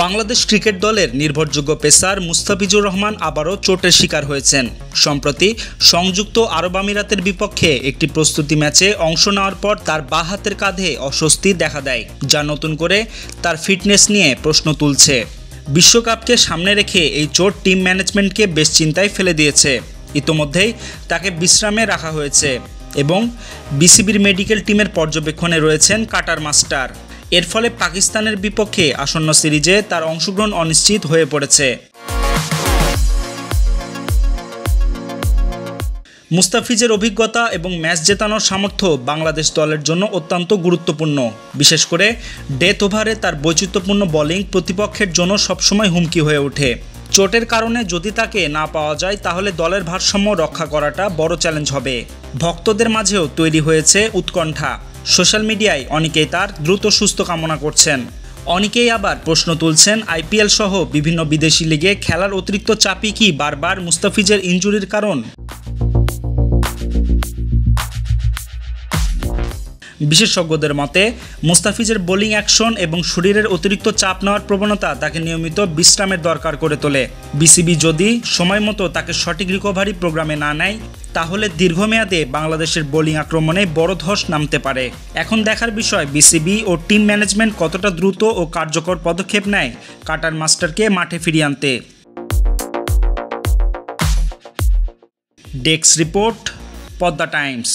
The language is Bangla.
বাংলাদেশ ক্রিকেট দলের নির্ভরযোগ্য পেসার মুস্তাফিজুর রহমান আবারও চোটের শিকার হয়েছেন। সম্প্রতি সংযুক্ত আরব আমিরাতের বিপক্ষে একটি প্রস্তুতি ম্যাচে অংশ নেওয়ার পর তার বাঁ হাতের কাঁধে অস্বস্তি দেখা দেয়, যা নতুন করে তার ফিটনেস নিয়ে প্রশ্ন তুলছে। বিশ্বকাপকে সামনে রেখে এই চোট টিম ম্যানেজমেন্টকে বেশ চিন্তায় ফেলে দিয়েছে। ইতোমধ্যেই তাকে বিশ্রামে রাখা হয়েছে এবং বিসিবির মেডিকেল টিমের পর্যবেক্ষণে রয়েছেন কাটার মাস্টার। এর ফলে পাকিস্তানের বিপক্ষে আসন্ন সিরিজে তার অংশগ্রহণ অনিশ্চিত হয়ে পড়েছে। মুস্তাফিজের অভিজ্ঞতা এবং ম্যাচ জেতানোর সামর্থ্য বাংলাদেশ দলের জন্য অত্যন্ত গুরুত্বপূর্ণ। বিশেষ করে ডেথ ওভারে তার বৈচিত্র্যপূর্ণ বোলিং প্রতিপক্ষের জন্য সবসময় হুমকি হয়ে ওঠে। চোটের কারণে যদি তাকে না পাওয়া যায় তাহলে দলের ভারসাম্য রক্ষা করাটা বড় চ্যালেঞ্জ হবে। ভক্তদের মাঝেও তৈরি হয়েছে উৎকণ্ঠা। সোশ্যাল মিডিয়ায় অনেকেই তার দ্রুত সুস্থ কামনা করছেন। অনেকেই আবার প্রশ্ন তুলছেন, আইপিএল সহ বিভিন্ন বিদেশি লিগে খেলার অতিরিক্ত চাপই কি বারবার মুস্তাফিজের ইনজুরির কারণ? বিশেষজ্ঞদের মতে মুস্তাফিজের বোলিং অ্যাকশন এবং শরীরের অতিরিক্ত চাপ নেওয়ার প্রবণতা তাকে নিয়মিত বিশ্রামের দরকার করে তোলে। বিসিবি যদি সময় মতো তাকে সঠিক রিকভারি প্রোগ্রামে না নেয় তাহলে দীর্ঘমেয়াদে বাংলাদেশের বোলিং আক্রমণে বড় ধস নামতে পারে। এখন দেখার বিষয় বিসিবি ও টিম ম্যানেজমেন্ট কতটা দ্রুত ও কার্যকর পদক্ষেপ নেয় কাটার মাস্টারকে মাঠে ফিরিয়ে আনতে। Desk report, Padma Times.